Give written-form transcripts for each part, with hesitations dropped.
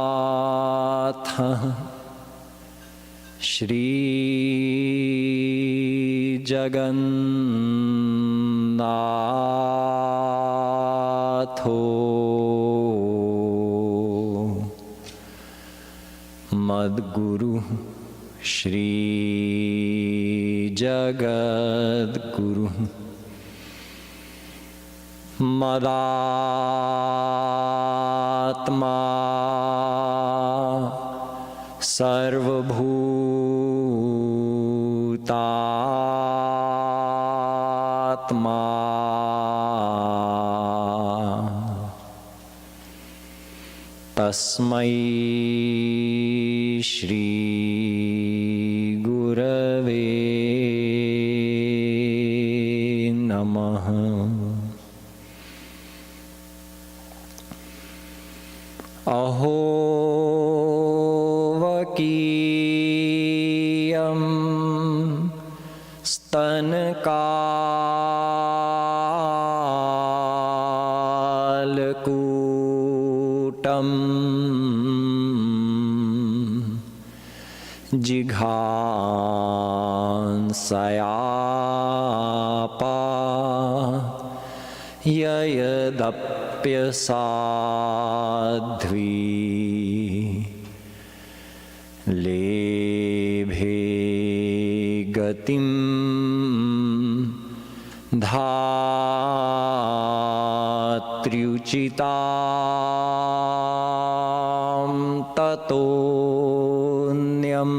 Mannath Shri Jagannatho Madguru Shri Jagadguru Madatma Sarvabhutatma Tasmai Shri Gurave Namaha. Aho vakiyam stankalkutam jighansayapa yayadapyasadhvi lebhe gatim dhatriuchitam tatonyam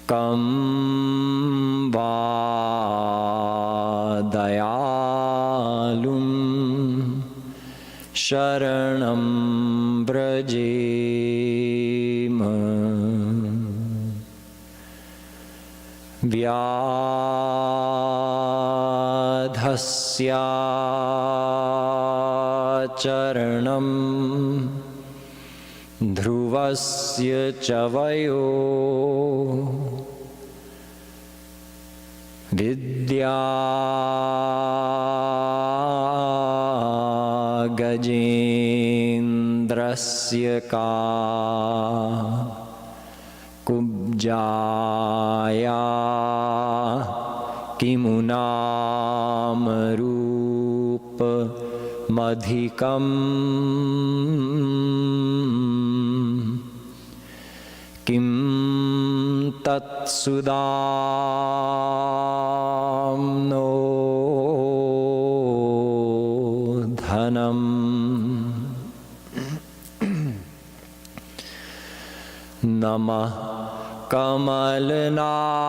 kam vadayalum sharanam brajema vyadhasya charanam dhruvasya chavayo vidya gajendrasya ka kubjaya kimunam rupa madhikam kim tatsudamno dhanam namah kamalnabhaya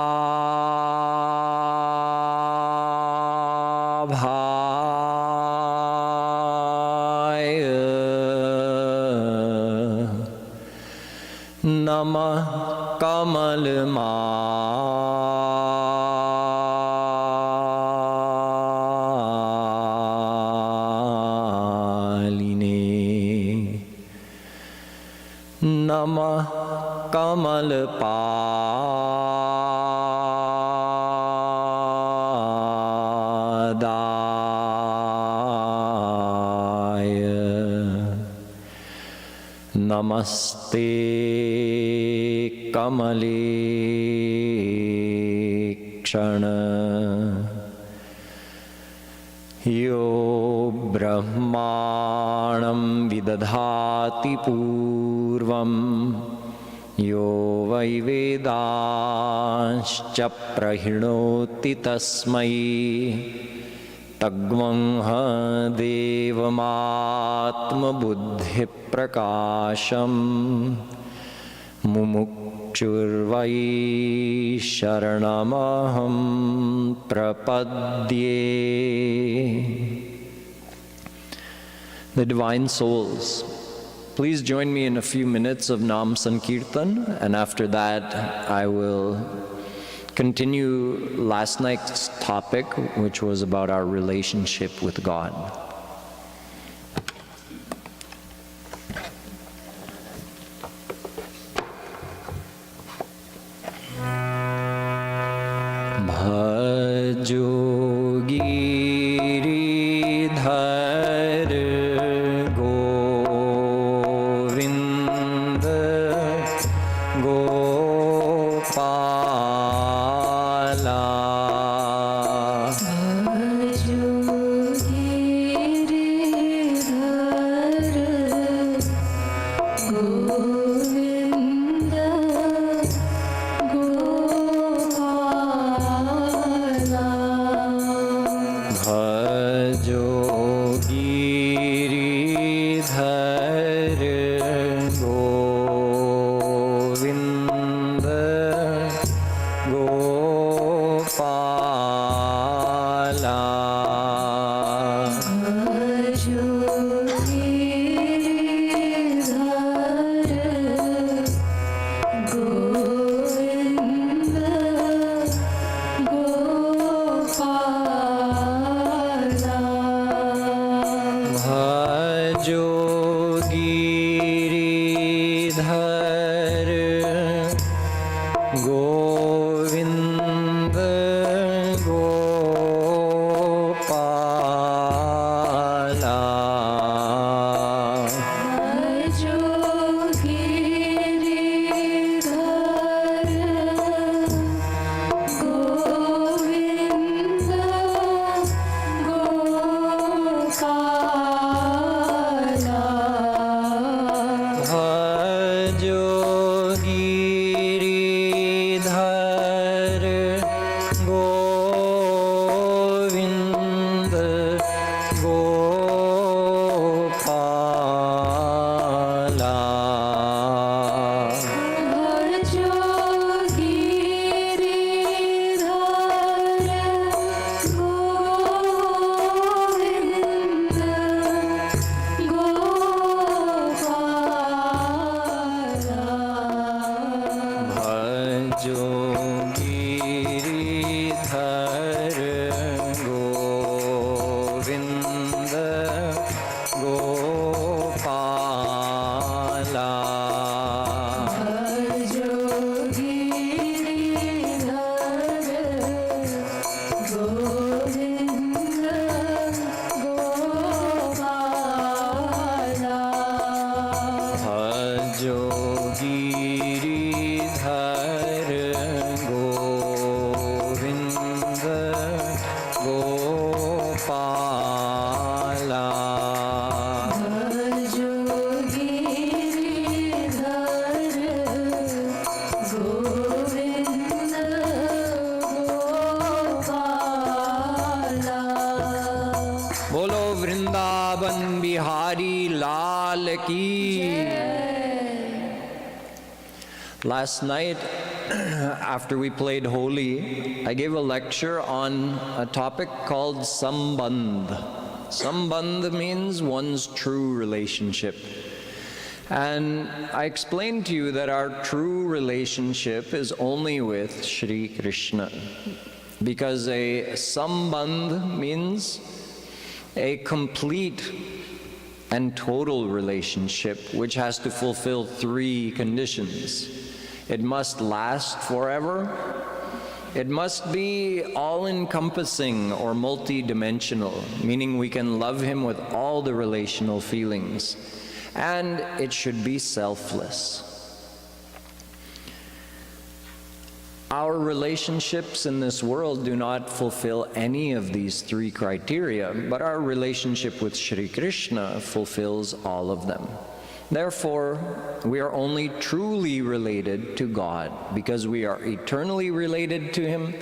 namah kamalmaline namah kamalpadaya namaste kamalekshana yo brahmanam vidadhati purvam yo vai vedanscha prahinoti tasmai tagvamha devamatma buddhi prakasham mumukchurvai sharanamaham prapadye. The divine souls, please join me in a few minutes of Nam Sankirtan, and after that I will continue last night's topic, which was about our relationship with God. Govind Gopala Last night, after we played Holi, I gave a lecture on a topic called Sambandh. Sambandh means one's true relationship. And I explained to you that our true relationship is only with Shri Krishna. Because a Sambandh means a complete and total relationship, which has to fulfill 3 conditions. It must last forever. It must be all-encompassing or multi-dimensional, meaning we can love him with all the relational feelings. And it should be selfless. Our relationships in this world do not fulfill any of these 3 criteria, but our relationship with Shri Krishna fulfills all of them. Therefore, we are only truly related to God because we are eternally related to him.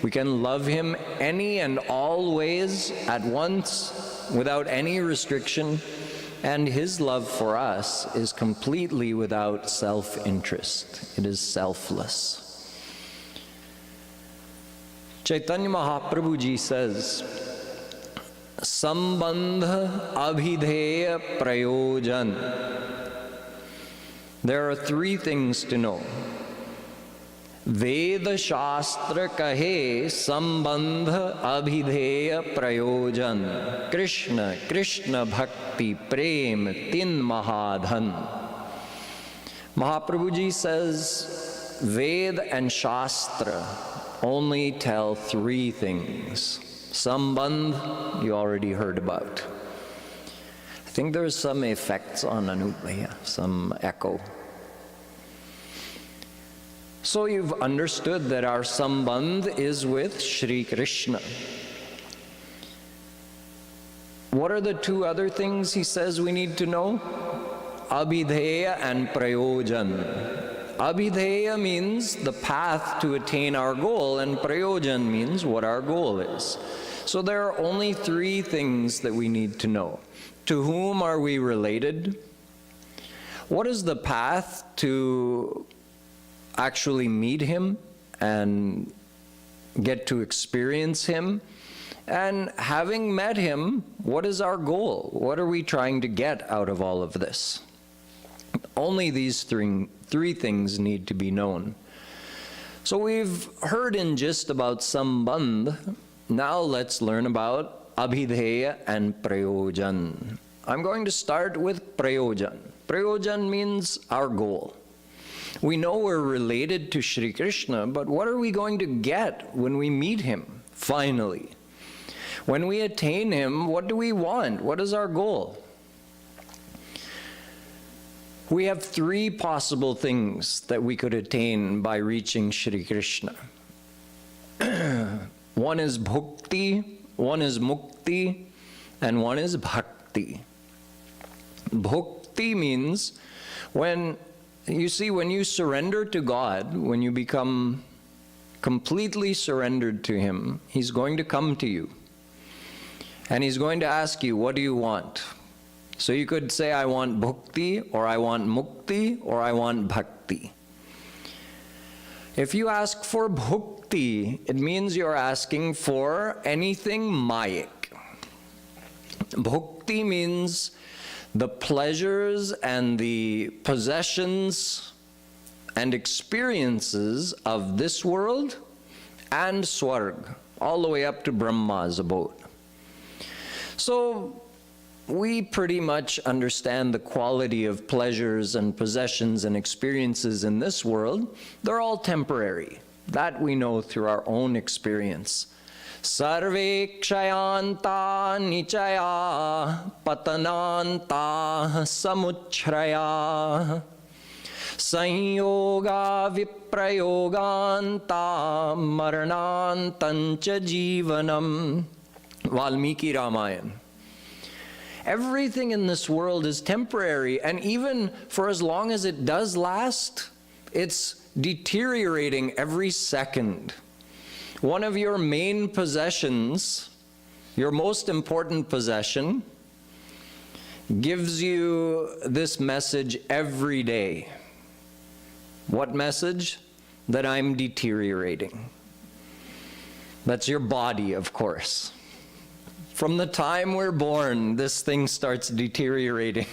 We can love him any and all ways at once without any restriction, and his love for us is completely without self-interest. It is selfless. Chaitanya Mahaprabhu ji says, Sambandha abhidheya prayojan. There are 3 things to know. Veda Shastra kahe Sambandha abhidheya prayojan. Krishna, Krishna bhakti prem tin mahadhan. Mahaprabhu ji says, Ved and Shastra only tell 3 things. Sambandh, you already heard about. I think there's some effects on Anubhaya, some echo. So you've understood that our Sambandh is with Shri Krishna. What are the 2 other things he says we need to know? Abhidheya and Prayojan. Abhidheya means the path to attain our goal, and Prayojan means what our goal is. So there are only 3 things that we need to know. To whom are we related? What is the path to actually meet him and get to experience him? And having met him, what is our goal? What are we trying to get out of all of this? Only these 3 things need to be known. So we've heard in gist about Sambandh. Now let's learn about Abhidheya and Prayojan. I'm going to start with Prayojan. Prayojan means our goal. We know we're related to Shri Krishna, but what are we going to get when we meet him, finally? When we attain him, what do we want? What is our goal? We have three possible things that we could attain by reaching Shri Krishna. One is bhukti, one is mukti, and one is bhakti. Bhukti means when you surrender to God, when you become completely surrendered to him, he's going to come to you. And he's going to ask you, what do you want? So you could say, I want bhukti, or I want mukti, or I want bhakti. If you ask for bhukti, it means you're asking for anything mayic. Bhukti means the pleasures and the possessions and experiences of this world and Swarg, all the way up to Brahma's abode. So we pretty much understand the quality of pleasures and possessions and experiences in this world. They're all temporary. That we know through our own experience. Sarve kshayanta nichaya patananta samuchraya sanyoga viprayoganta maranantancha jivanam. Valmiki Ramayana. Everything in this world is temporary, and even for as long as it does last, it's deteriorating every second. One of your main possessions, your most important possession, gives you this message every day. What message? That I'm deteriorating. That's your body, of course. From the time we're born, this thing starts deteriorating.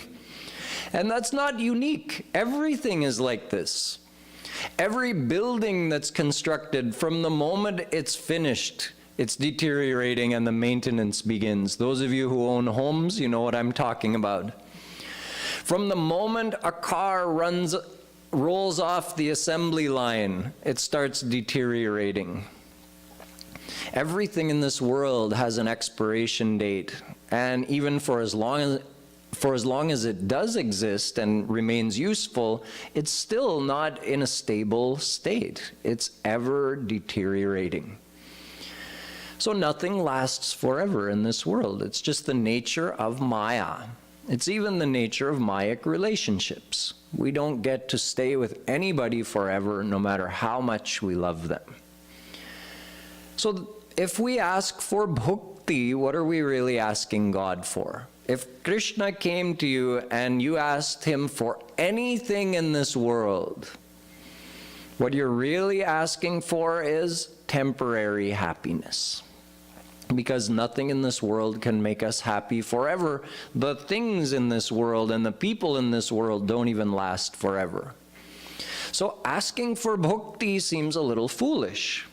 And that's not unique. Everything is like this. Every building that's constructed, from the moment it's finished, it's deteriorating and the maintenance begins. Those of you who own homes, you know what I'm talking about. From the moment a car rolls off the assembly line, it starts deteriorating. Everything in this world has an expiration date, and even for as long as it does exist and remains useful, it's still not in a stable state. It's ever deteriorating. So nothing lasts forever in this world. It's just the nature of Maya. It's even the nature of Mayic relationships. We don't get to stay with anybody forever, no matter how much we love them. So if we ask for bhukti, what are we really asking God for? If Krishna came to you and you asked him for anything in this world, what you're really asking for is temporary happiness. Because nothing in this world can make us happy forever. The things in this world and the people in this world don't even last forever. So asking for bhukti seems a little foolish.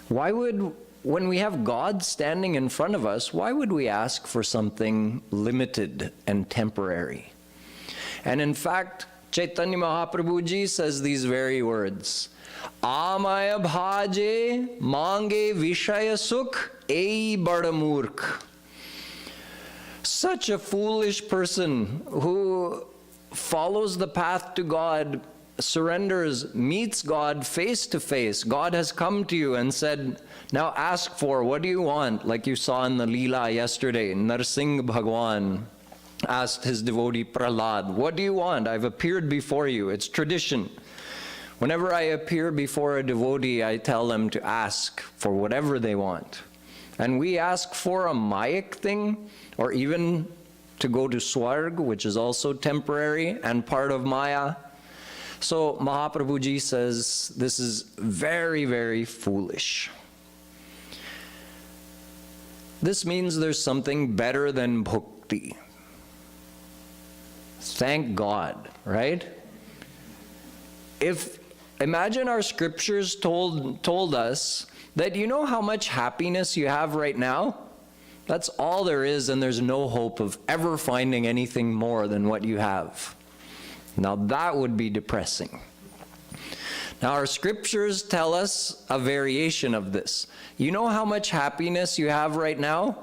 When we have God standing in front of us, why would we ask for something limited and temporary? And in fact, Chaitanya Mahaprabhu Ji says these very words, Amaya bhaje mange vishaya sukh ei bada murkh. Such a foolish person who follows the path to God, surrenders, meets God face to face. God has come to you and said, now ask for, what do you want? Like you saw in the Leela yesterday, Narsingh Bhagwan asked his devotee Prahlad, what do you want? I've appeared before you. It's tradition. Whenever I appear before a devotee, I tell them to ask for whatever they want. And we ask for a Mayic thing, or even to go to Swarg, which is also temporary and part of Maya. So Mahaprabhu Ji says this is very, very foolish. This means there's something better than bhukti. Thank God, right? Imagine our scriptures told us that you know how much happiness you have right now? That's all there is, and there's no hope of ever finding anything more than what you have. Now that would be depressing. Now, our scriptures tell us a variation of this. You know how much happiness you have right now?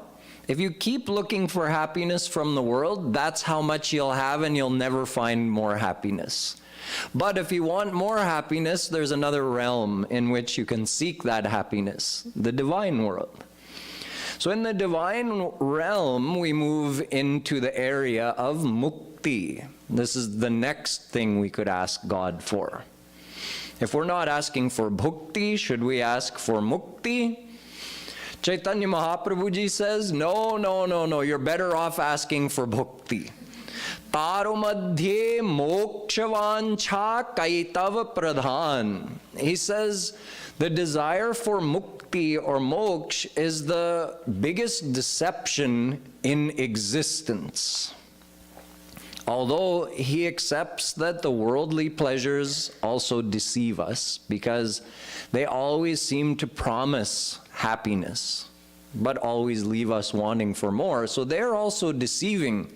If you keep looking for happiness from the world, that's how much you'll have, and you'll never find more happiness. But if you want more happiness, there's another realm in which you can seek that happiness, the divine world. So in the divine realm, we move into the area of mukti. This is the next thing we could ask God for. If we're not asking for bhukti, should we ask for mukti? Chaitanya Mahaprabhuji says, no, you're better off asking for bhukti. Taro madhye mokshavancha kaitav pradhan. He says, the desire for mukti or moksha is the biggest deception in existence. Although he accepts that the worldly pleasures also deceive us because they always seem to promise happiness, but always leave us wanting for more. So they're also deceiving.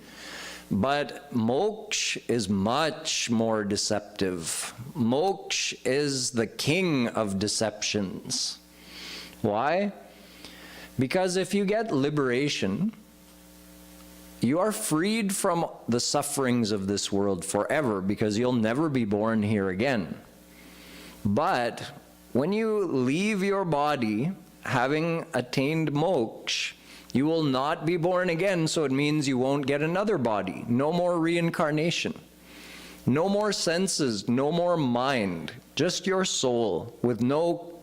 But moksha is much more deceptive. Moksha is the king of deceptions. Why? Because if you get liberation, you are freed from the sufferings of this world forever, because you'll never be born here again. But when you leave your body, having attained moksha, you will not be born again, so it means you won't get another body. No more reincarnation. No more senses, no more mind. Just your soul with no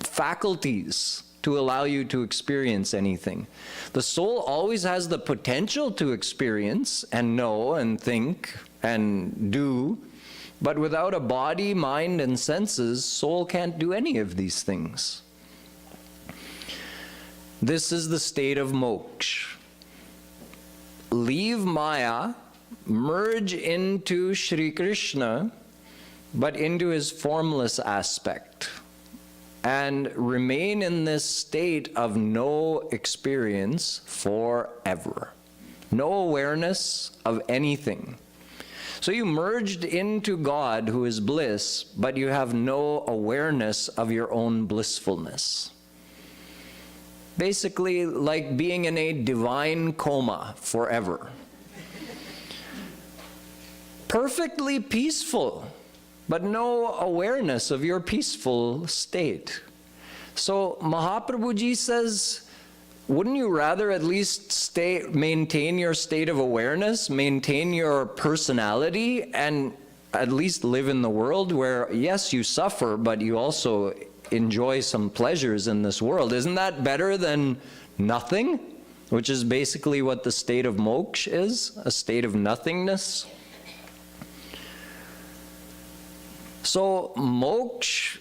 faculties to allow you to experience anything. The soul always has the potential to experience and know and think and do, but without a body, mind, and senses, soul can't do any of these things. This is the state of moksha. Leave Maya, merge into Shri Krishna, but into his formless aspect, and remain in this state of no experience forever. No awareness of anything. So you merged into God, who is bliss, but you have no awareness of your own blissfulness. Basically, like being in a divine coma forever. Perfectly peaceful, but no awareness of your peaceful state. So Mahaprabhuji says, wouldn't you rather at least maintain your state of awareness, maintain your personality, and at least live in the world where, yes, you suffer, but you also enjoy some pleasures in this world? Isn't that better than nothing? Which is basically what the state of moksha is, a state of nothingness. So moksha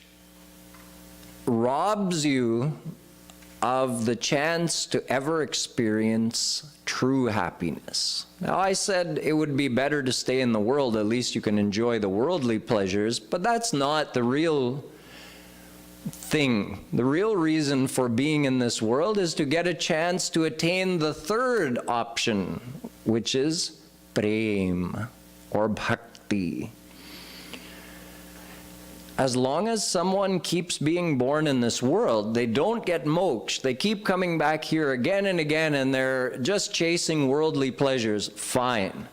robs you of the chance to ever experience true happiness. Now, I said it would be better to stay in the world, at least you can enjoy the worldly pleasures, but that's not the real thing. The real reason for being in this world is to get a chance to attain the third option, which is prem or bhakti. As long as someone keeps being born in this world, they don't get moksha. They keep coming back here again and again, and they're just chasing worldly pleasures. Fine.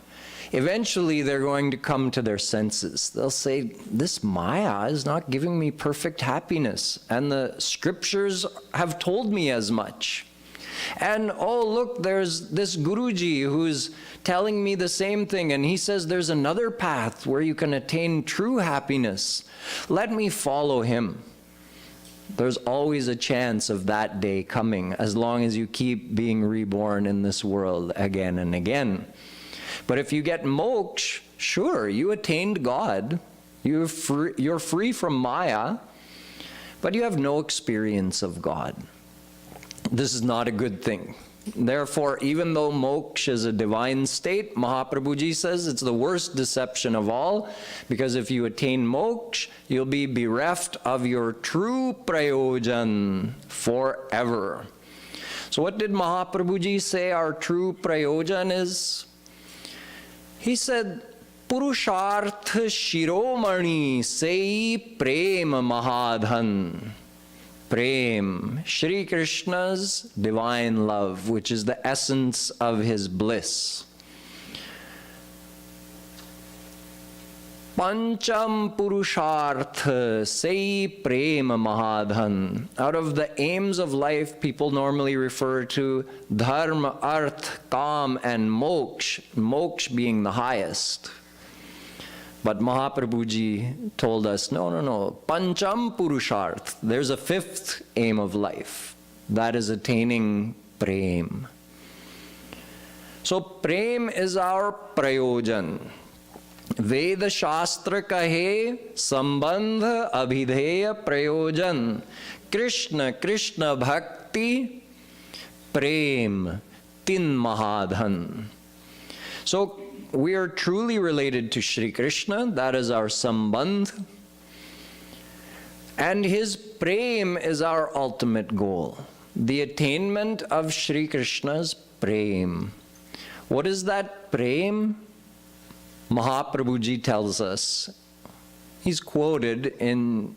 Eventually, they're going to come to their senses. They'll say, this Maya is not giving me perfect happiness, and the scriptures have told me as much. And oh, look, there's this Guruji who's telling me the same thing, and he says there's another path where you can attain true happiness. Let me follow him. There's always a chance of that day coming, as long as you keep being reborn in this world again and again. But if you get moksha, sure, you attained God. You're free from Maya, but you have no experience of God. This is not a good thing. Therefore, even though moksha is a divine state, Mahaprabhuji says it's the worst deception of all, because if you attain moksha, you'll be bereft of your true prayojan forever. So what did Mahaprabhuji say our true prayojan is? He said, Purusharth Shiromani Sei Prem Mahadhan. Prem, Shri Krishna's divine love, which is the essence of his bliss. Pancham Purushartha Sei Prem Mahadhan. Out of the aims of life, people normally refer to Dharma, Arth, Kam, and Moksha, Moksha being the highest. But Mahaprabhuji told us, no, Pancham Purusharth. There's a fifth aim of life. That is attaining Prem. So Prem is our Prayojan. Veda Shastra kahe Sambandha Abhideya Prayojan. Krishna, Krishna Bhakti, Prem, Tin Mahadhan. So we are truly related to Shri Krishna, that is our sambandh. And his prem is our ultimate goal, the attainment of Shri Krishna's prem. What is that prem? Mahaprabhuji tells us. He's quoted in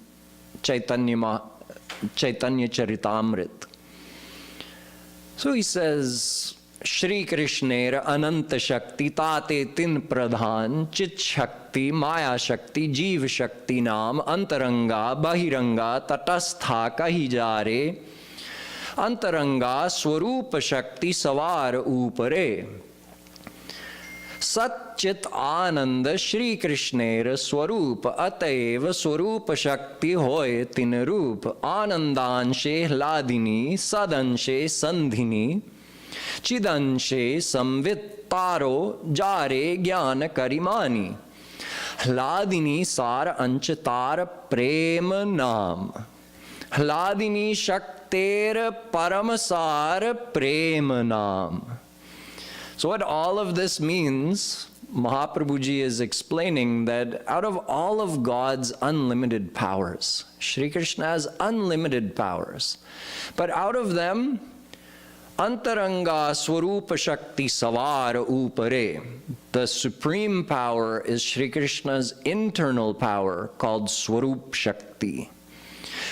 Chaitanya Charitamrit. So he says, Shri Krishnera Ananta Shakti Tate Tin Pradhan Chit Shakti Maya Shakti Jeev Shakti Nam Antaranga Bahiranga Tatastha Kahi Jare Antaranga Swarupa Shakti Savar Upare Sat Chit Ananda Shri Krishnera Swarupa Ataeva Swarupa Shakti Hoy Tin Rup Anandanshe Hladini Sadanshe Sandhini Chidanshe Samvittaro Jare Jnana Karimani Hladini Sar Anchatar Prema Nam Hladini Shakter Paramasar Prema Nam. So what all of this means, Mahaprabhuji is explaining that out of all of God's unlimited powers, Shri Krishna has unlimited powers, but out of them, Antaranga Swarupa Shakti Savar Upare. The supreme power is Shri Krishna's internal power called Swarup Shakti.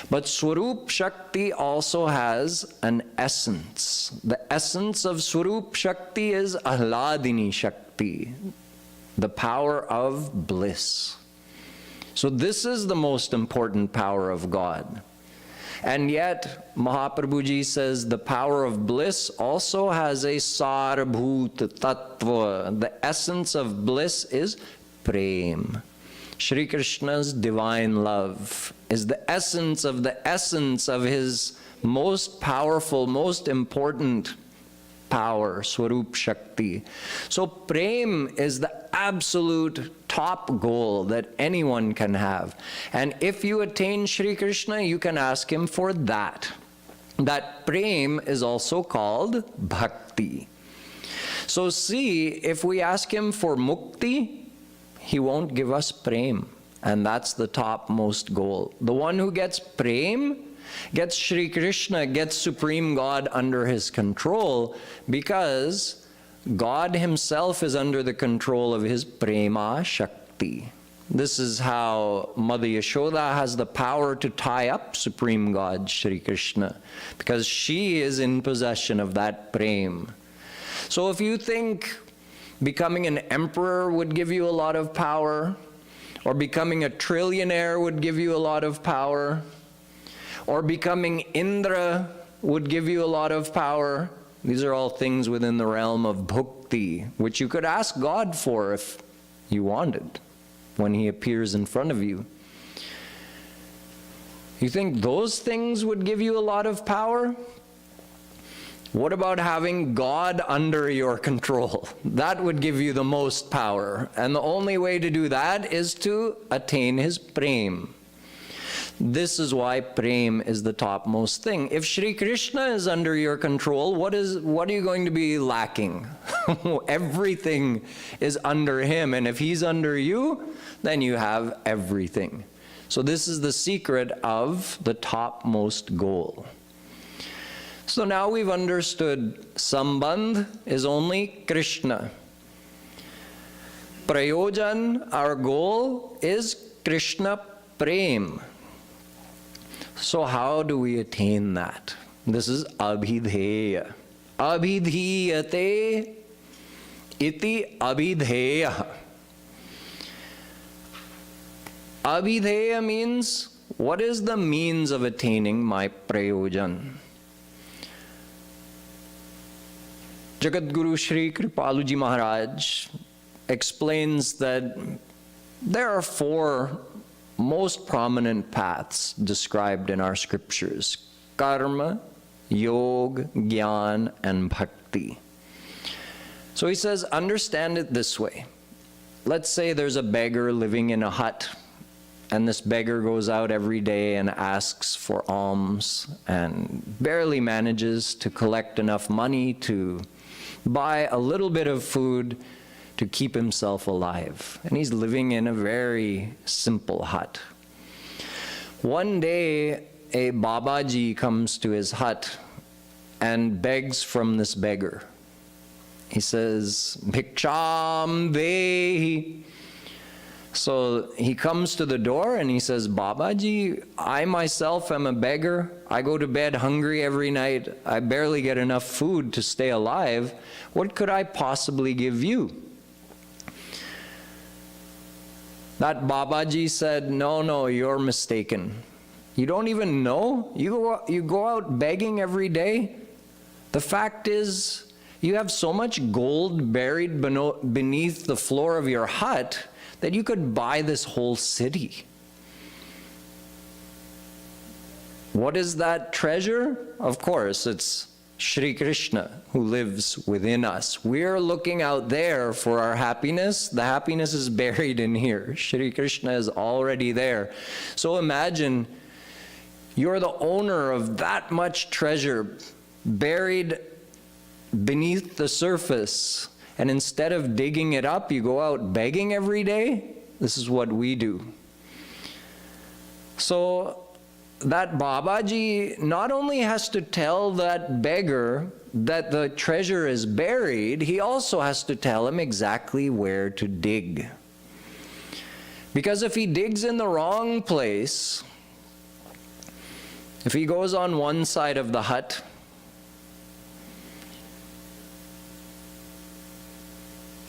But Swarup Shakti also has an essence. The essence of Swarup Shakti is Ahladini Shakti, the power of bliss. So this is the most important power of God. And yet, Mahaprabhuji says the power of bliss also has a Sarabhut Tattva. The essence of bliss is Prem. Shri Krishna's divine love is the essence of his most powerful, most important power, Swarup Shakti. So Prem is the absolute top goal that anyone can have. And if you attain Shri Krishna, you can ask him for that. That Prem is also called Bhakti. So see, if we ask him for Mukti, he won't give us Prem. And that's the topmost goal. The one who gets Prem gets Shri Krishna, gets Supreme God under his control, because God himself is under the control of his Prema Shakti. This is how Mother Yashoda has the power to tie up Supreme God, Shri Krishna, because she is in possession of that Prem. So if you think becoming an emperor would give you a lot of power, or becoming a trillionaire would give you a lot of power, or becoming Indra would give you a lot of power, these are all things within the realm of bhakti, which you could ask God for if you wanted, when he appears in front of you. You think those things would give you a lot of power? What about having God under your control? That would give you the most power. And the only way to do that is to attain his Prem. This is why Prem is the topmost thing. If Shri Krishna is under your control, what are you going to be lacking? Everything is under him. And if he's under you, then you have everything. So this is the secret of the topmost goal. So now we've understood Sambandh is only Krishna. prayojan, our goal, is Krishna Prem. So how do we attain that? This is abhidheya. Abhidhiyate iti abhidheya. Abhidheya means, what is the means of attaining my prayojan? Jagadguru Shri Kripaluji Maharaj explains that there are 4 most prominent paths described in our scriptures: karma, yoga, jnana, and bhakti. So he says, understand it this way. Let's say there's a beggar living in a hut, and this beggar goes out every day and asks for alms and barely manages to collect enough money to buy a little bit of food to keep himself alive. And he's living in a very simple hut. One day, a Babaji comes to his hut and begs from this beggar. He says, Bhiksham dehi. So he comes to the door and he says, Babaji, I myself am a beggar. I go to bed hungry every night. I barely get enough food to stay alive. What could I possibly give you? That Babaji said, no, you're mistaken. You don't even know? You go out begging every day? The fact is, you have so much gold buried beneath the floor of your hut that you could buy this whole city. What is that treasure? Of course, it's Shri Krishna who lives within us. We're looking out there for our happiness. The happiness is buried in here. Shri Krishna is already there. So imagine you're the owner of that much treasure buried beneath the surface. And instead of digging it up, you go out begging every day? This is what we do. So that Babaji not only has to tell that beggar that the treasure is buried, he also has to tell him exactly where to dig. Because if he digs in the wrong place, if he goes on one side of the hut,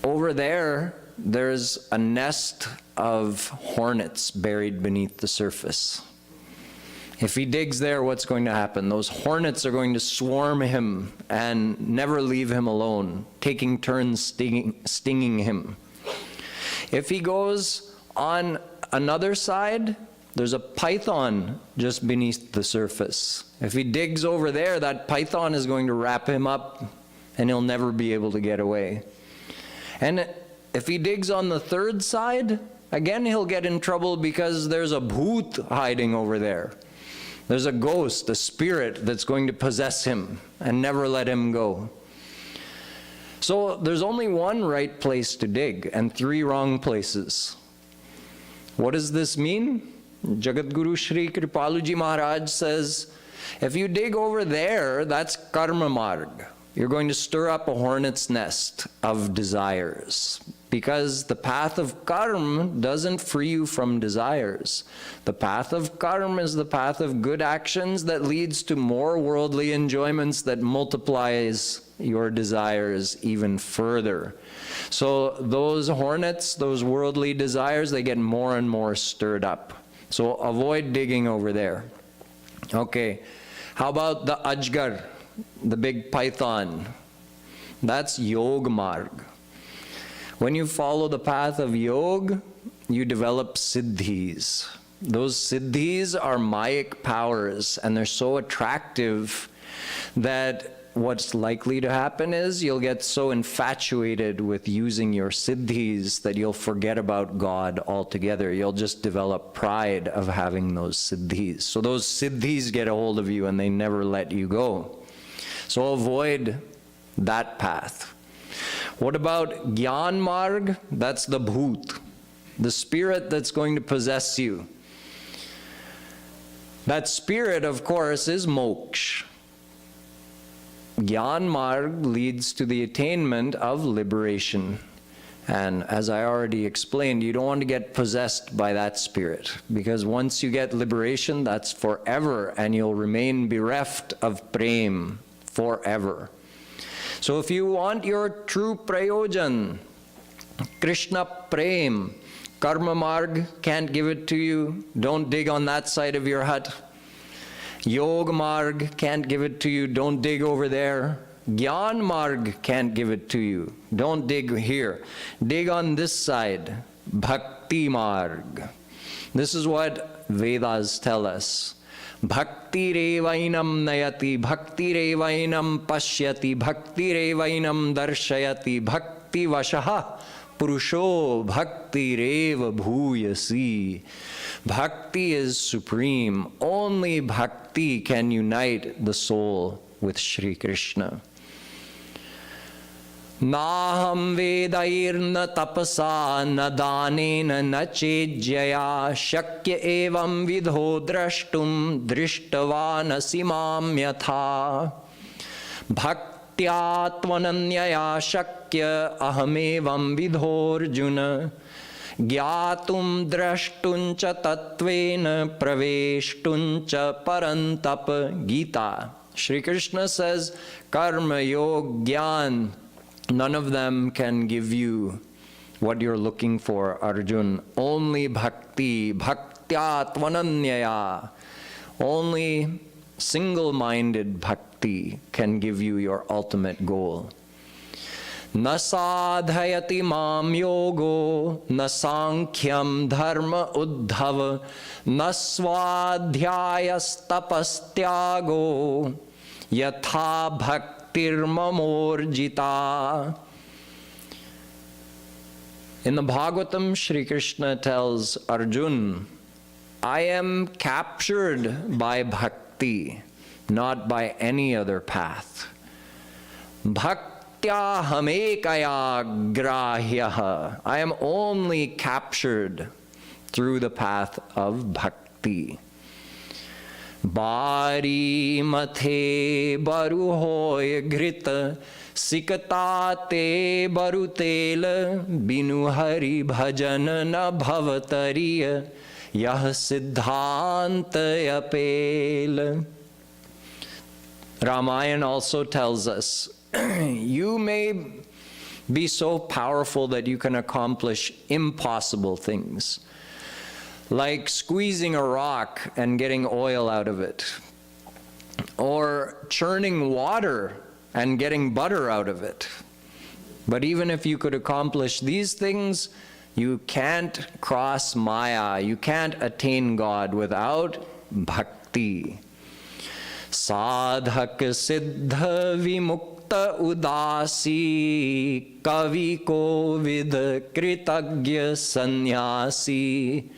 over there's a nest of hornets buried beneath the surface. If he digs there, what's going to happen? Those hornets are going to swarm him and never leave him alone, taking turns stinging him. If he goes on another side, there's a python just beneath the surface. If he digs over there, that python is going to wrap him up and he'll never be able to get away. And if he digs on the third side, again he'll get in trouble because there's a bhoot hiding over there. There's a ghost, a spirit that's going to possess him and never let him go. So there's only one right place to dig and 3 wrong places. What does this mean? Jagadguru Shri Kripaluji Maharaj says, if you dig over there, that's karma marg. You're going to stir up a hornet's nest of desires, because the path of karma doesn't free you from desires. The path of karma is the path of good actions that leads to more worldly enjoyments that multiplies your desires even further. So those hornets, those worldly desires, they get more and more stirred up. So avoid digging over there. Okay, how about the ajgar? The big python, that's Yog Marg. When you follow the path of Yog, you develop siddhis. Those siddhis are mayic powers, and they're so attractive that what's likely to happen is you'll get so infatuated with using your siddhis that you'll forget about God altogether. You'll just develop pride of having those siddhis. So those siddhis get a hold of you and they never let you go. So avoid that path. What about Gyan Marg? That's the bhoot, the spirit that's going to possess you. That spirit, of course, is moksha. Gyan Marg leads to the attainment of liberation. And as I already explained, you don't want to get possessed by that spirit, because once you get liberation, that's forever, and you'll remain bereft of prem forever. So if you want your true prayojan, Krishna prem, karma marg can't give it to you. Don't dig on that side of your hut. Yog marg can't give it to you. Don't dig over there. Gyan marg can't give it to you. Don't dig here. Dig on this side. Bhakti marg. This is what Vedas tell us. Bhakti revainam nayati, bhakti revainam pashyati, bhakti revainam darshayati, bhakti vashaha purusho bhakti reva bhuyasi. Bhakti is supreme. Only bhakti can unite the soul with Shri Krishna. Naham vedairna tapasa na danena na chejjaya shakya evam vidho drashtum drishtavanasi mam yatha bhaktyatvananyaya shakya ahamevam vidhorjuna gyatum drashtuncha tatvena praveshtuncha parantap. Gita. Shri Krishna says, karma, yoga, gyan, none of them can give you what you're looking for, Arjun. Only bhakti, bhaktyaatvananyaya. Only single-minded bhakti can give you your ultimate goal. Na sadhayati mam yogo, na sankhyam dharma uddhava, na swadhyayastapastyago, yatha bhaktirmamorjita. In the Bhagavatam, Shri Krishna tells Arjun, I am captured by bhakti, not by any other path. Bhaktyaham grahyaha. I am only captured through the path of bhakti. Bari mathe baru hoy grita sikate baru tel binu hari bhajan na bhavatariya yah siddhanta apel. Ramayana also tells us, you may be so powerful that you can accomplish impossible things, like squeezing a rock and getting oil out of it, or churning water and getting butter out of it. But even if you could accomplish these things, you can't cross Maya, you can't attain God without bhakti. Sadhak siddha vimukta udasi kavi kovid kritagya sannyasi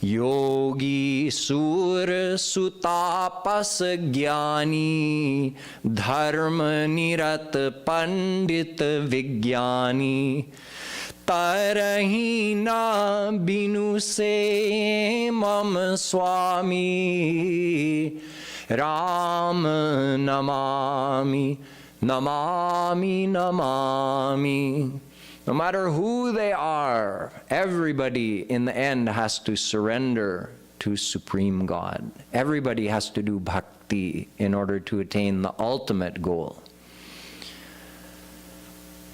yogi sur sutapas jnani dharma nirat pandit vigyani tarahina binu se mam Swami Ram namami, namami, namami. No matter who they are, everybody in the end has to surrender to Supreme God. Everybody has to do bhakti in order to attain the ultimate goal.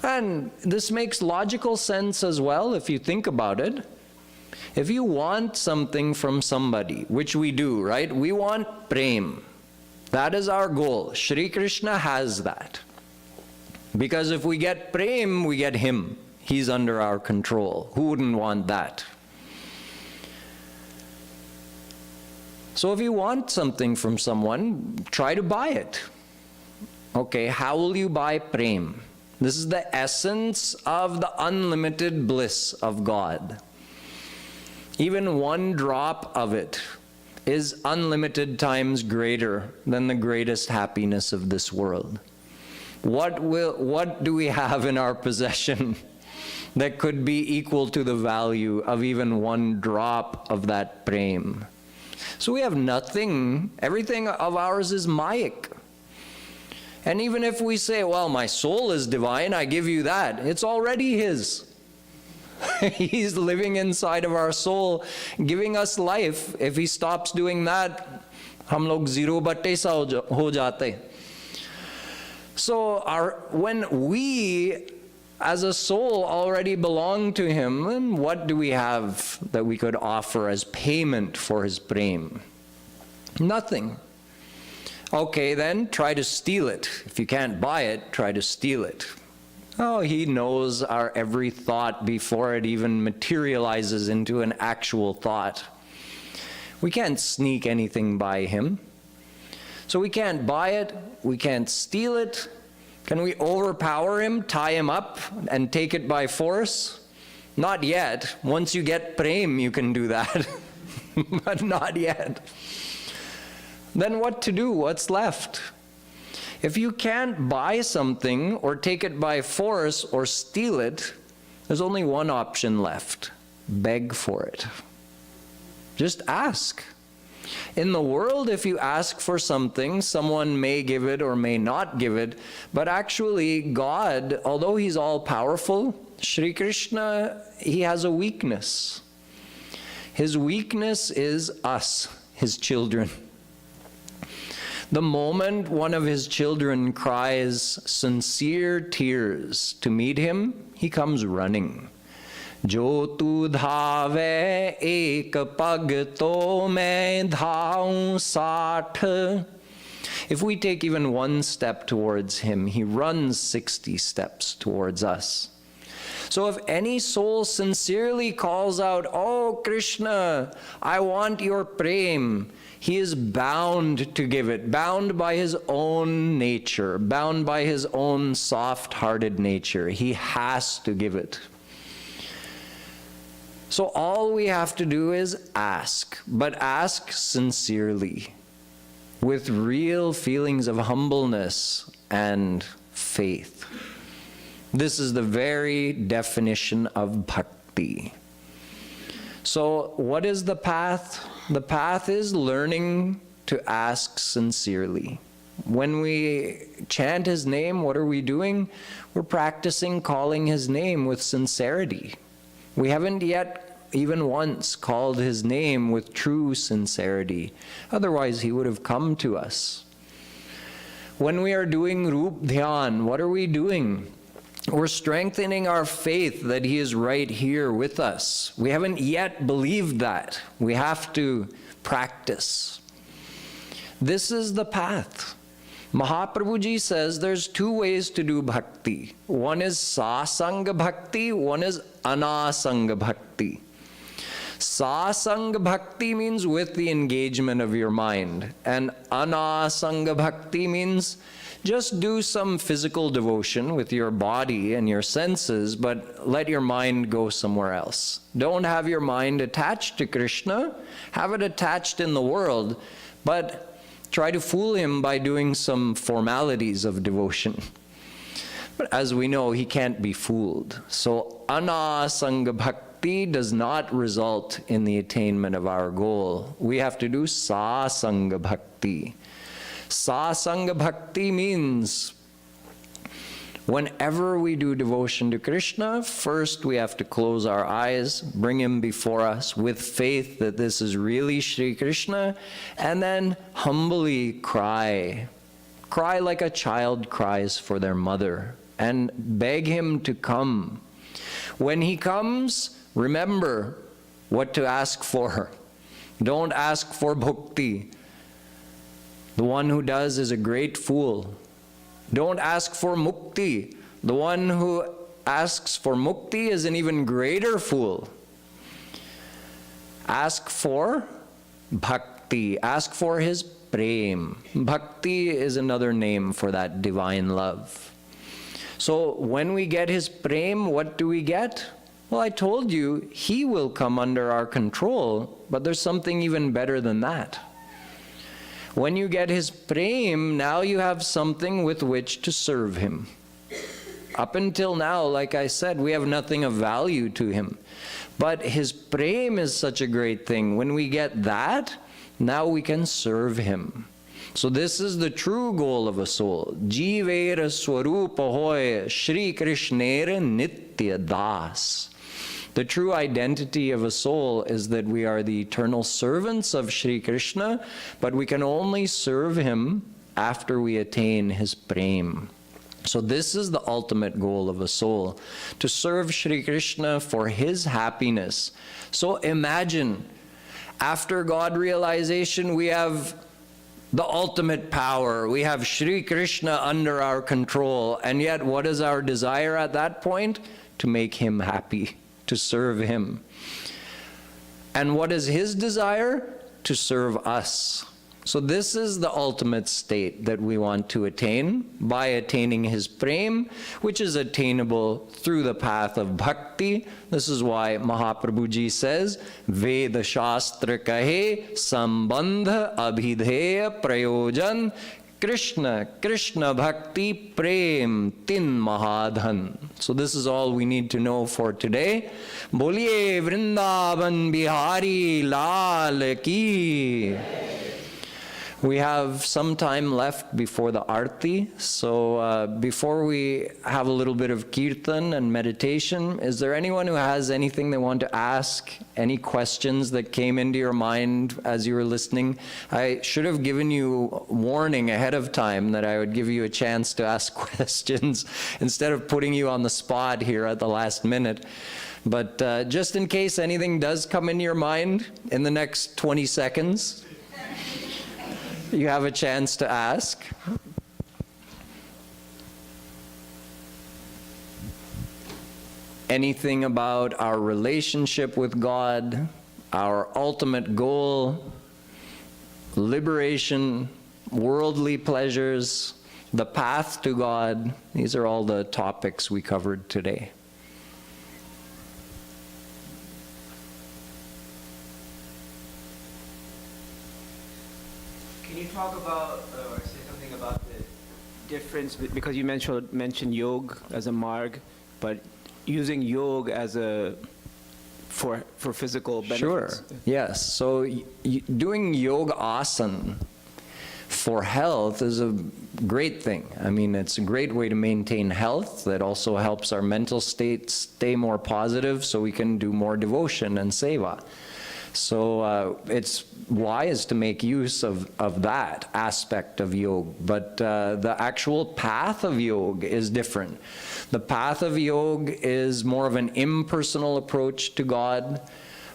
And this makes logical sense as well if you think about it. If you want something from somebody, which we do, right? We want prem. That is our goal. Shri Krishna has that. Because if we get prem, we get him. He's under our control. Who wouldn't want that? So if you want something from someone, try to buy it. Okay, how will you buy prem? This is the essence of the unlimited bliss of God. Even one drop of it is unlimited times greater than the greatest happiness of this world. What do we have in our possession that could be equal to the value of even one drop of that prem? So we have nothing. Everything of ours is mayik. And even if we say, well, my soul is divine, I give you that, it's already his. He's living inside of our soul, giving us life. If he stops doing that, hum log zero batte sa ho jate. So when we as a soul already belong to him, then what do we have that we could offer as payment for his prem? Nothing. Okay, then try to steal it. If you can't buy it, try to steal it. Oh, he knows our every thought before it even materializes into an actual thought. We can't sneak anything by him. So we can't buy it, we can't steal it. Can we overpower him, tie him up, and take it by force? Not yet. Once you get prem, you can do that. But not yet. Then what to do? What's left? If you can't buy something or take it by force or steal it, there's only one option left. Beg for it. Just ask. In the world, if you ask for something, someone may give it or may not give it, but actually God, although he's all-powerful, Sri Krishna, he has a weakness. His weakness is us, his children. The moment one of his children cries sincere tears to meet him, he comes running. Jo tu dhave ek pag to main dhaun saath. If we take even one step towards him, he runs 60 steps towards us. So if any soul sincerely calls out, "Oh Krishna, I want your prem," he is bound to give it, bound by his own nature, bound by his own soft-hearted nature. He has to give it. So all we have to do is ask, but ask sincerely, with real feelings of humbleness and faith. This is the very definition of bhakti. So what is the path? The path is learning to ask sincerely. When we chant his name, what are we doing? We're practicing calling his name with sincerity. We haven't yet even once called his name with true sincerity. Otherwise, he would have come to us. When we are doing Rup Dhyan, what are we doing? We're strengthening our faith that he is right here with us. We haven't yet believed that. We have to practice. This is the path. Mahaprabhuji says there's two ways to do bhakti. One is sasanga bhakti, one is anasanga bhakti. Sasanga bhakti means with the engagement of your mind, and anasanga bhakti means just do some physical devotion with your body and your senses, but let your mind go somewhere else. Don't have your mind attached to Krishna, have it attached in the world, but try to fool him by doing some formalities of devotion. But as we know, he can't be fooled. So anasanga bhakti does not result in the attainment of our goal. We have to do sasanga bhakti. Sasanga bhakti means whenever we do devotion to Krishna, first we have to close our eyes, bring him before us with faith that this is really Sri Krishna, and then humbly cry. Cry like a child cries for their mother, and beg him to come. When he comes, remember what to ask for. Don't ask for bhakti. The one who does is a great fool. Don't ask for mukti. The one who asks for mukti is an even greater fool. Ask for bhakti. Ask for his prem. Bhakti is another name for that divine love. So when we get his prem, what do we get? Well, I told you, he will come under our control, but there's something even better than that. When you get his prem, now you have something with which to serve him. Up until now, like I said, we have nothing of value to him. But his prem is such a great thing. When we get that, now we can serve him. So this is the true goal of a soul. Jivera swarupa hoy Shri Krishnera nitya das. The true identity of a soul is that we are the eternal servants of Shri Krishna, but we can only serve him after we attain his prem. So this is the ultimate goal of a soul, to serve Shri Krishna for his happiness. So imagine, after God realization, we have the ultimate power. We have Shri Krishna under our control. And yet, what is our desire at that point? To make him happy, to serve him. And what is his desire? To serve us. So this is the ultimate state that we want to attain by attaining his prem, which is attainable through the path of bhakti. This is why Mahaprabhuji says, Veda Shastra kahe sambandha abhidheya prayojan Krishna, Krishna bhakti prem tin mahadhan. So this is all we need to know for today. Boliye Vrindavan Bihari Lal ki. We have some time left before the Arti, so before we have a little bit of kirtan and meditation, is there anyone who has anything they want to ask? Any questions that came into your mind as you were listening? I should have given you warning ahead of time that I would give you a chance to ask questions instead of putting you on the spot here at the last minute. But just in case anything does come into your mind in the next 20 seconds, you have a chance to ask. Anything about our relationship with God, our ultimate goal, liberation, worldly pleasures, the path to God. These are all the topics we covered today. Can you talk about, or say something about the difference, because you mentioned yoga as a marg, but using yoga as a, for physical benefits? Sure, yes. So doing yoga asana for health is a great thing. I mean, it's a great way to maintain health. That also helps our mental state stay more positive so we can do more devotion and seva. So it's wise to make use of that aspect of yoga, but the actual path of yoga is different. The path of yoga is more of an impersonal approach to God,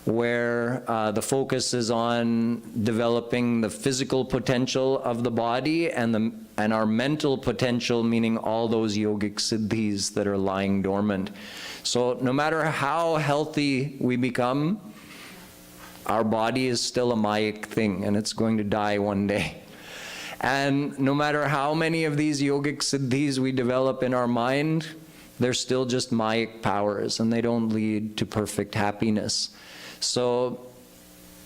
where the focus is on developing the physical potential of the body and our mental potential, meaning all those yogic siddhis that are lying dormant. So no matter how healthy we become, our body is still a mayic thing, and it's going to die one day. And no matter how many of these yogic siddhis we develop in our mind, they're still just mayic powers, and they don't lead to perfect happiness. So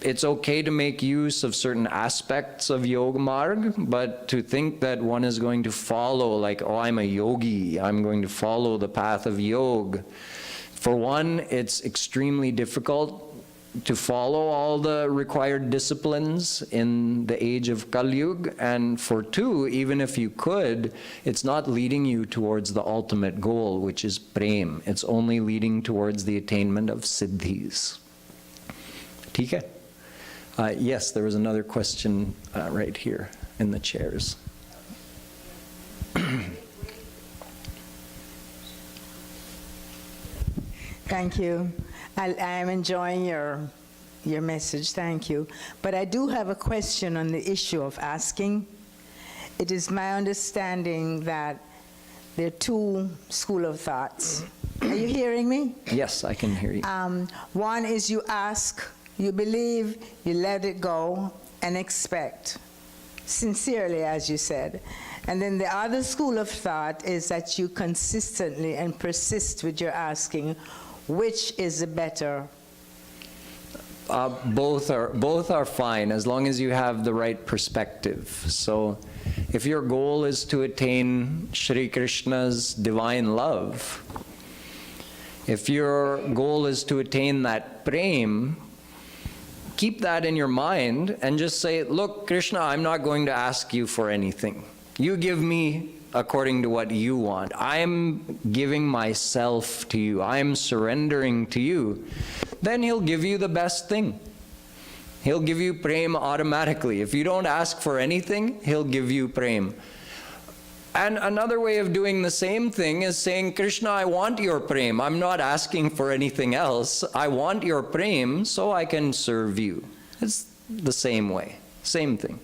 it's okay to make use of certain aspects of yoga marg, but to think that one is going to follow, like, oh, I'm a yogi, I'm going to follow the path of yoga. For one, it's extremely difficult to follow all the required disciplines in the age of Kali Yuga, and for two, even if you could, it's not leading you towards the ultimate goal, which is prem. It's only leading towards the attainment of siddhis. Okay? Yes, there was another question right here in the chairs. Thank you. I am enjoying your message, thank you. But I do have a question on the issue of asking. It is my understanding that there are two schools of thoughts. Are you hearing me? Yes, I can hear you. One is you ask, you believe, you let it go, and expect, sincerely, as you said. And then the other school of thought is that you consistently and persist with your asking. Which is the better? Both are fine, as long as you have the right perspective. So if your goal is to attain Shri Krishna's divine love, if your goal is to attain that prem, keep that in your mind and just say, look, Krishna, I'm not going to ask you for anything. You give me according to what you want. I'm giving myself to you. I'm surrendering to you. Then he'll give you the best thing. He'll give you prema automatically. If you don't ask for anything, he'll give you prema. And another way of doing the same thing is saying, Krishna, I want your prema. I'm not asking for anything else. I want your prema so I can serve you. It's the same way, same thing.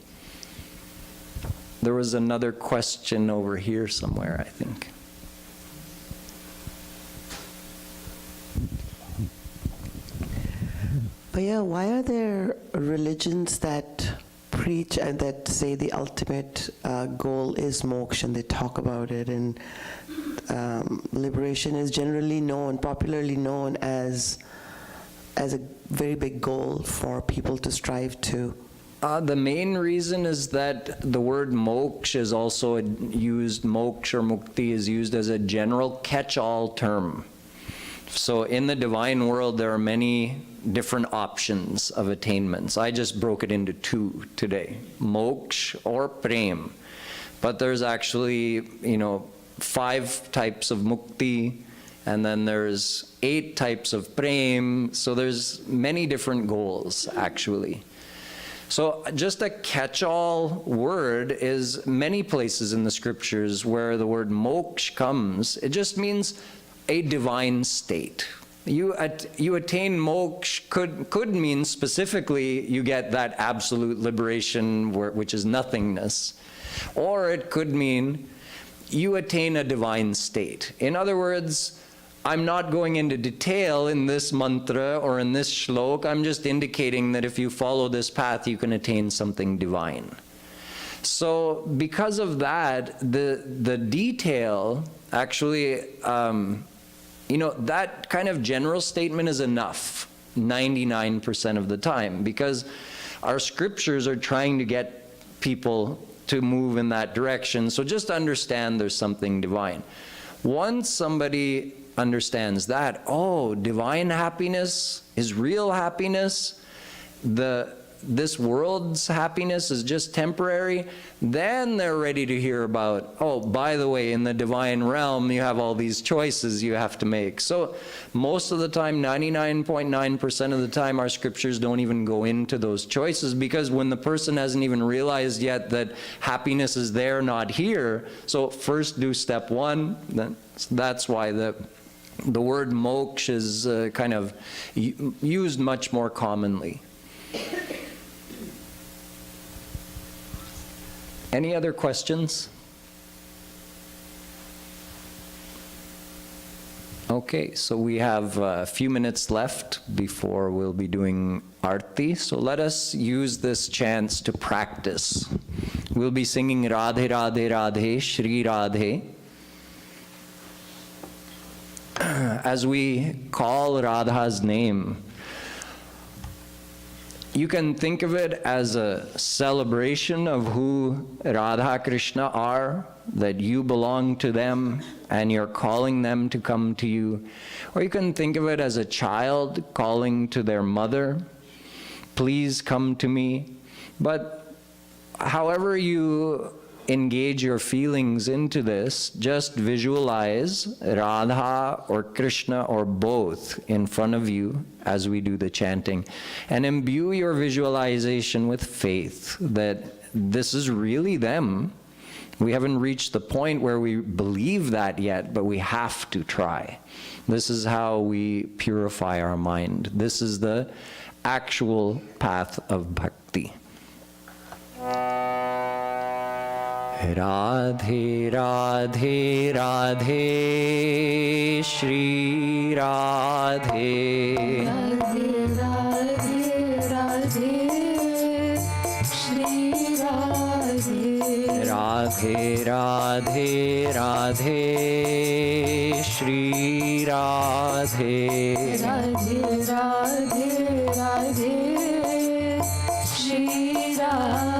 There was another question over here somewhere, I think. But yeah, why are there religions that preach and that say the ultimate goal is moksha, and they talk about it, and liberation is generally known, popularly known as a very big goal for people to strive to? The main reason is that the word moksha is also used, moksha or mukti is used as a general catch-all term. So in the divine world, there are many different options of attainments. I just broke it into two today, moksha or prem. But there's actually, 5 types of mukti, and then there's 8 types of prem. So there's many different goals, actually. So just a catch-all word is many places in the scriptures where the word moksha comes. It just means a divine state. You attain moksha could mean specifically you get that absolute liberation which is nothingness. Or it could mean you attain a divine state. In other words, I'm not going into detail in this mantra or in this shlok. I'm just indicating that if you follow this path, you can attain something divine. So because of that, the detail actually, that kind of general statement is enough 99% of the time, because our scriptures are trying to get people to move in that direction. So just understand there's something divine. Once somebody understands that, oh, divine happiness is real happiness, this world's happiness is just temporary, then they're ready to hear about, oh, by the way, in the divine realm, you have all these choices you have to make. So most of the time, 99.9% of the time, our scriptures don't even go into those choices, because when the person hasn't even realized yet that happiness is there, not here, so first do step 1, that's why the word moksha is kind of used much more commonly. Any other questions? Okay, so we have a few minutes left before we'll be doing arti. So let us use this chance to practice. We'll be singing Radhe Radhe Radhe Shri Radhe. As we call Radha's name, you can think of it as a celebration of who Radha Krishna are, that you belong to them and you're calling them to come to you. Or you can think of it as a child calling to their mother, please come to me. But however you engage your feelings into this, just visualize Radha or Krishna or both in front of you as we do the chanting, and imbue your visualization with faith that this is really them. We haven't reached the point where we believe that yet, but we have to try. This is how we purify our mind. This is the actual path of bhakti. Radhe Radhe Radhe Shri Radhe Radhe Radhe Radhe Shri Radhe Radhe Radhe Radhe Shri Radhe Radhe Radhe Radhe Shri Radhe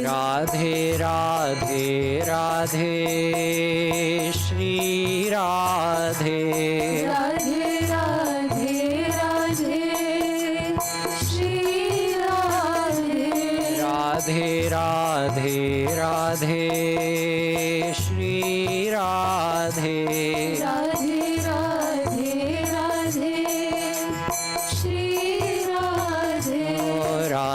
Radhe Radhe Radhe Shri Radhe Radhe Radhe Radhe Shri Radhe Radhe Radhe Radhe Shri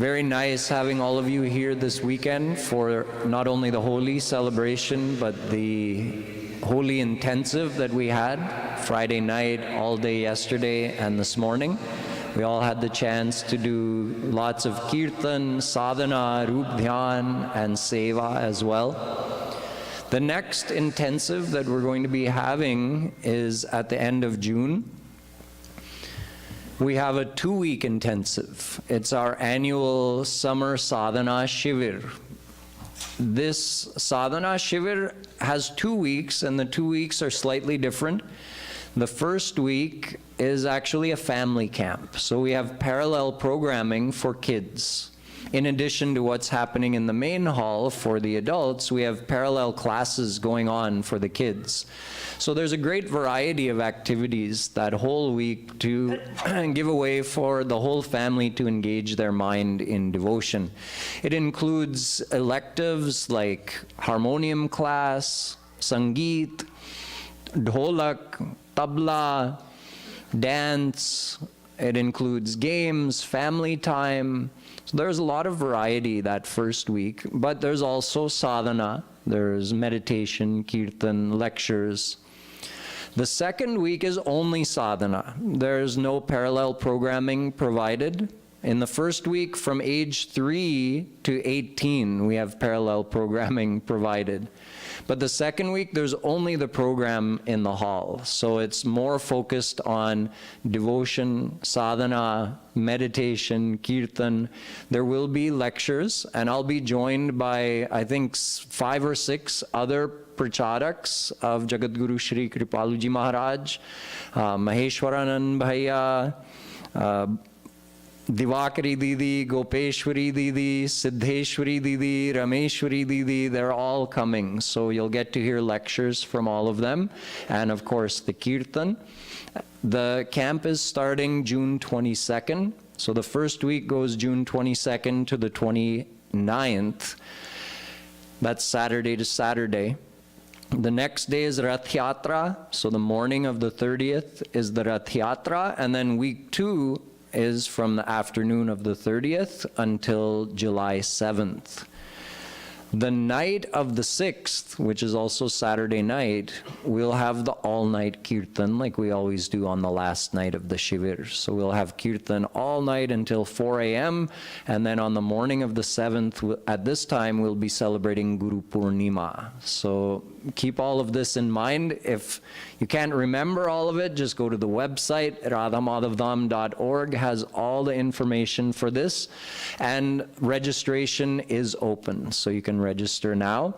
very nice having all of you here this weekend for not only the Holi celebration, but the Holi intensive that we had Friday night, all day yesterday, and this morning. We all had the chance to do lots of kirtan, sadhana, roop dhyan, and seva as well. The next intensive that we're going to be having is at the end of June. We have a 2-week intensive. It's our annual summer sadhana shivir. This sadhana shivir has 2 weeks, and the 2 weeks are slightly different. The first week is actually a family camp. So we have parallel programming for kids. In addition to what's happening in the main hall for the adults, we have parallel classes going on for the kids. So there's a great variety of activities that whole week to give a way for the whole family to engage their mind in devotion. It includes electives like harmonium class, sangeet, dholak, tabla, dance. It includes games, family time. So there's a lot of variety that first week, but there's also sadhana, there's meditation, kirtan, lectures. The second week is only sadhana. There's no parallel programming provided. In the first week, from age 3 to 18, we have parallel programming provided. But the second week, there's only the program in the hall. So it's more focused on devotion, sadhana, meditation, kirtan. There will be lectures, and I'll be joined by, I think, 5 or 6 other prachadaks of Jagadguru Shri Kripaluji Maharaj, Maheshwaranand Bhaiya, Divakari Didi, Gopeshwari Didi, Siddheshwari Didi, Rameshwari Didi, they're all coming. So you'll get to hear lectures from all of them. And of course, the kirtan. The camp is starting June 22nd. So the first week goes June 22nd to the 29th. That's Saturday to Saturday. The next day is Rath Yatra. So the morning of the 30th is the Rath Yatra. And then week 2 is from the afternoon of the 30th until July 7th. The night of the 6th, which is also Saturday night, we'll have the all-night kirtan like we always do on the last night of the shivir. So we'll have kirtan all night until 4 a.m. and then on the morning of the 7th, at this time, we'll be celebrating Guru Purnima. So keep all of this in mind. If you can't remember all of it, just go to the website, radhamadhavdham.org, has all the information for this, and registration is open, so you can register now.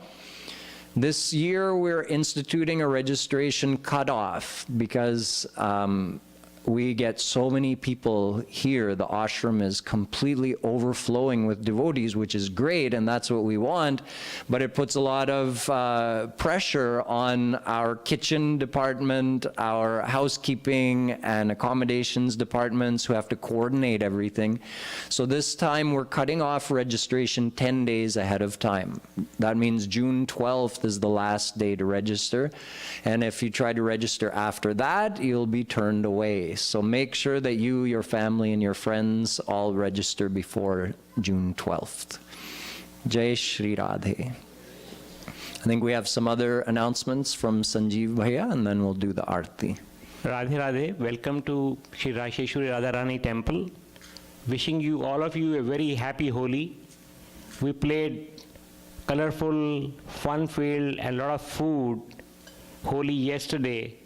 This year we're instituting a registration cutoff because we get so many people here. The ashram is completely overflowing with devotees, which is great, and that's what we want, but it puts a lot of pressure on our kitchen department, our housekeeping and accommodations departments who have to coordinate everything. So this time we're cutting off registration 10 days ahead of time. That means June 12th is the last day to register, and if you try to register after that, you'll be turned away. So make sure that you, your family, and your friends all register before June 12th. Jai Shri Radhe. I think we have some other announcements from Sanjeev Bhaiya, and then we'll do the Aarti. Radhe Radhe, welcome to Shri Rasheshwari Radharani Temple. Wishing you, all of you, a very happy Holi. We played colorful, fun-filled, and a lot of food Holi yesterday.